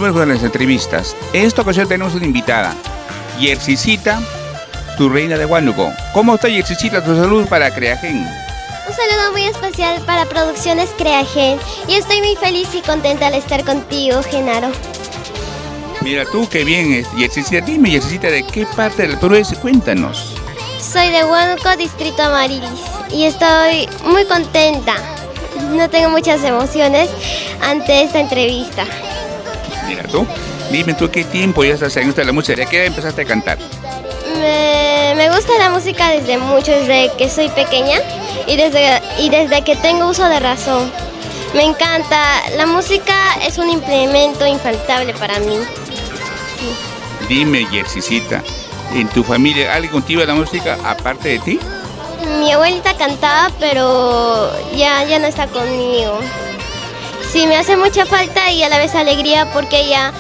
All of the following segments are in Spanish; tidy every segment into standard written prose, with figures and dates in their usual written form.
continuemos con las entrevistas. En esta ocasión tenemos una invitada, Yersicita, tu reina de Huánuco. ¿Cómo está Yersicita? Tu salud para Creagen. Un saludo muy especial para Producciones Creagen y estoy muy feliz y contenta al estar contigo, Genaro. Mira tú, qué bien, Yersicita. Dime, Yersicita, ¿de qué parte del Perú es? Cuéntanos. Soy de Huánuco, Distrito Amarilis, y estoy muy contenta. No tengo muchas emociones ante esta entrevista. Mira tú, dime tú, ¿qué tiempo ya estás en esto de la música? ¿De qué edad empezaste a cantar? Me gusta la música desde mucho, desde que soy pequeña y desde que tengo uso de razón. Me encanta, la música es un implemento infaltable para mí. Sí. Dime, Yersicita, ¿en tu familia alguien cultiva la música aparte de ti? Mi abuelita cantaba, pero ya no está conmigo. Sí, me hace mucha falta y a la vez alegría porque ella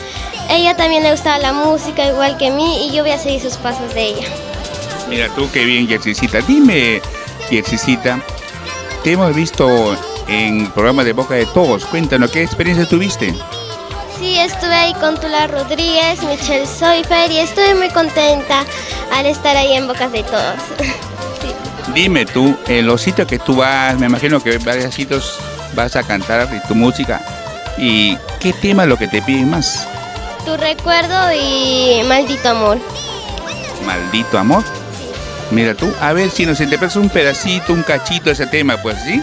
también le gustaba la música igual que a mí y yo voy a seguir sus pasos de ella. Mira tú, qué bien, Yersicita. Dime, Yersicita, te hemos visto en el programa de Boca de Todos. Cuéntanos, ¿qué experiencia tuviste? Sí, estuve ahí con Tula Rodríguez, Michelle Soifer y estuve muy contenta al estar ahí en Bocas de Todos. Dime tú, en los sitios que tú vas, me imagino que en varios sitios vas a cantar tu música. ¿Y qué tema es lo que te piden más? Tu recuerdo y Maldito Amor. ¿Maldito Amor? Mira tú, a ver si nos interpretas un pedacito, un cachito de ese tema, pues, ¿sí?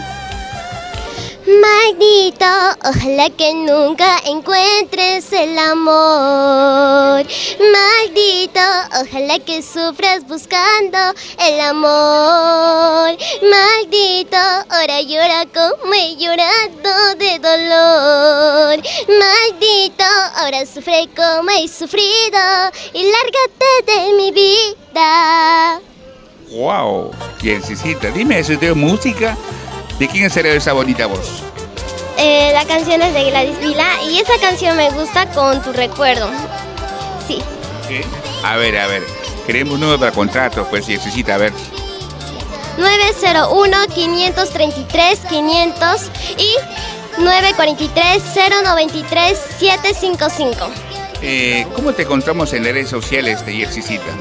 Maldito, ojalá que nunca encuentres el amor. Maldito, ojalá que sufras buscando el amor. Maldito, ahora llora como he llorado de dolor. Maldito, ahora sufre como he sufrido y lárgate de mi vida. ¡Wow! Yersicita, dime, ¿eso es de música? ¿De quién es esa bonita voz? La canción es de Gladys Vila y esa canción me gusta con Tu Recuerdo. Sí. ¿Qué? A ver, queremos un número para contrato, pues, Yersicita, a ver. 901-533-500 y 943-093-755. ¿Cómo te encontramos en las redes sociales de Yersicita?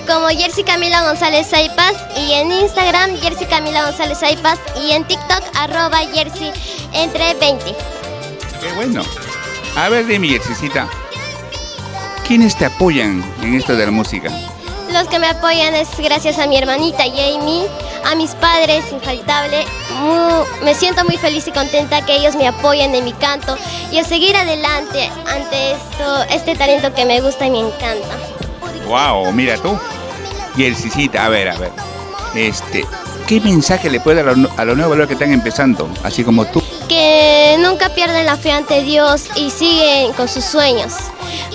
Como Yersy Camila González Saipas y en Instagram Yersy Camila González Saipas y en TikTok @Yersy entre 20. Qué bueno. A ver, dime, Yersicita, ¿quiénes te apoyan en esto de la música? Los que me apoyan es gracias a mi hermanita Jamie, a mis padres, infaltable. Me siento muy feliz y contenta que ellos me apoyen en mi canto y a seguir adelante ante este talento que me gusta y me encanta. Wow, mira tú. Yersicita, a ver. ¿Qué mensaje le puedes dar a los nuevos valores que están empezando, así como tú? Que nunca pierden la fe ante Dios y siguen con sus sueños.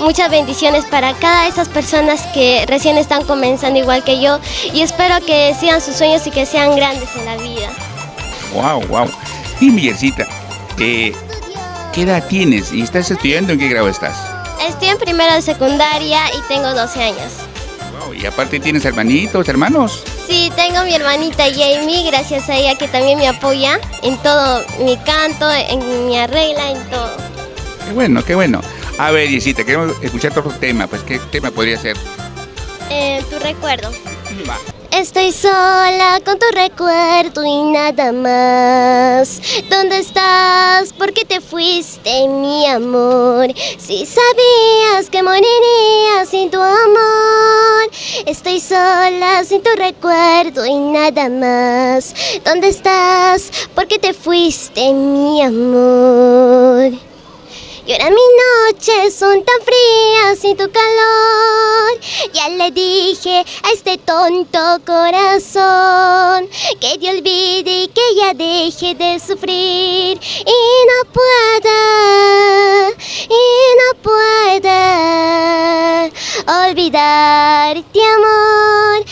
Muchas bendiciones para cada esas personas que recién están comenzando igual que yo y espero que sigan sus sueños y que sean grandes en la vida. Wow. Dime, Yersicita, ¿qué edad tienes y estás estudiando? ¿En qué grado estás? Estoy en primero de secundaria y tengo 12 años. Wow, y aparte tienes hermanitos, hermanos. Sí, tengo mi hermanita Jamie, gracias a ella que también me apoya en todo mi canto, en mi arregla, en todo. Qué bueno. A ver, Yersicita, queremos escuchar otro tema, pues, ¿qué tema podría ser? Tu recuerdo. Va. Estoy sola con tu recuerdo y nada más. ¿Dónde estás? ¿Por qué te fuiste, mi amor? Si sabías que moriría sin tu amor. Estoy sola sin tu recuerdo y nada más. ¿Dónde estás? ¿Por qué te fuiste, mi amor? Y ahora mis noches son tan frías sin tu calor. Ya le dije a este tonto corazón que te olvide y que ya deje de sufrir. Y no pueda olvidarte, amor.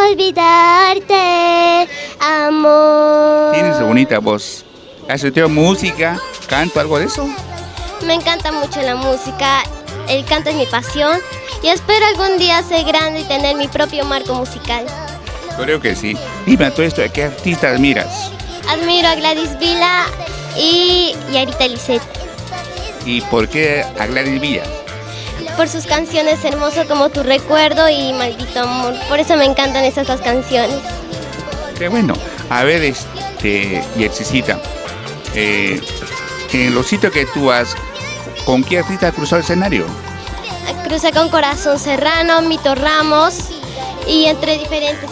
Olvidarte, amor. Tienes una bonita voz. ¿Has estudiado música, canto, algo de eso? Me encanta mucho la música, el canto es mi pasión y espero algún día ser grande y tener mi propio marco musical. Creo que sí. Dime tú esto, ¿a qué artista admiras? Admiro a Gladys Vila y Yarita Lisset. ¿Y por qué a Gladys Villa? Por sus canciones hermosas como Tu Recuerdo y Maldito Amor. Por eso me encantan esas dos canciones. Qué bueno. A ver, Yersicita, en los sitios que tú has, ¿con qué artista has cruzado el escenario? Crucé con Corazón Serrano, Mito Ramos y entre diferentes.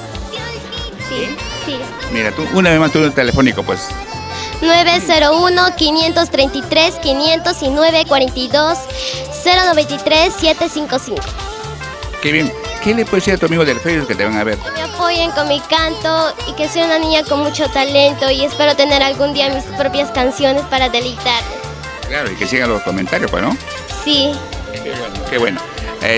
Sí. Mira, tú, una vez más tu número telefónico, pues. 901-533-509-42-093-755. Qué bien. ¿Qué le puedes decir a tu amigo del Facebook que te van a ver? Que me apoyen con mi canto y que soy una niña con mucho talento y espero tener algún día mis propias canciones para deleitarles. Claro, y que sigan los comentarios, pues, ¿no? Sí. Qué bueno.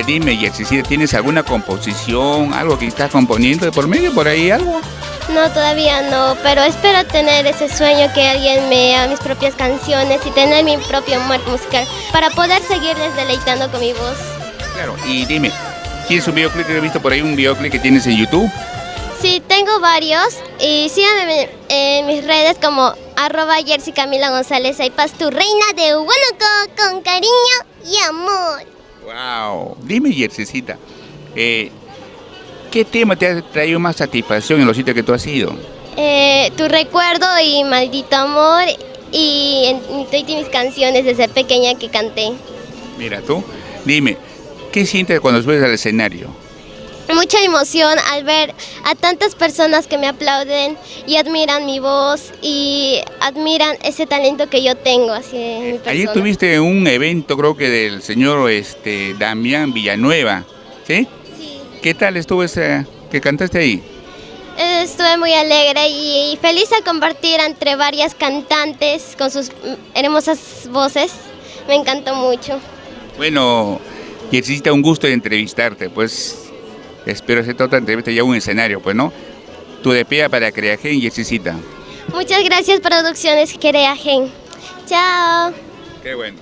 Dime, Yersicita, ¿tienes alguna composición, algo que estás componiendo de por medio, por ahí, algo? No, todavía no, pero espero tener ese sueño que alguien me haga mis propias canciones y tener mi propio muerte musical para poder seguirles deleitando con mi voz. Claro, y dime, ¿tienes un videoclip? He visto por ahí un videoclip que tienes en YouTube. Sí, tengo varios y síganme en mis redes como @YersiCamilaGonzález. Ahí pas tu reina de Huánuco con cariño y amor. Wow. Dime, Yersicita, ¿qué tema te ha traído más satisfacción en los sitios que tú has ido? Tu Recuerdo y Maldito Amor y en mis canciones desde pequeña que canté. Mira tú, dime, ¿qué sientes cuando subes al escenario? Mucha emoción al ver a tantas personas que me aplauden y admiran mi voz y admiran ese talento que yo tengo así en mi persona. Ayer tuviste un evento, creo que del señor Damián Villanueva, ¿sí? Sí. ¿Qué tal estuvo ese que cantaste ahí? Estuve muy alegre y feliz al compartir entre varias cantantes con sus hermosas voces. Me encantó mucho. Bueno, Yersicita, un gusto de entrevistarte, pues espero hacer otra entrevista ya en un escenario, pues, ¿no? Tu de pie para Creagen, Yersicita. Muchas gracias, Producciones Creagen. Chao. Qué bueno.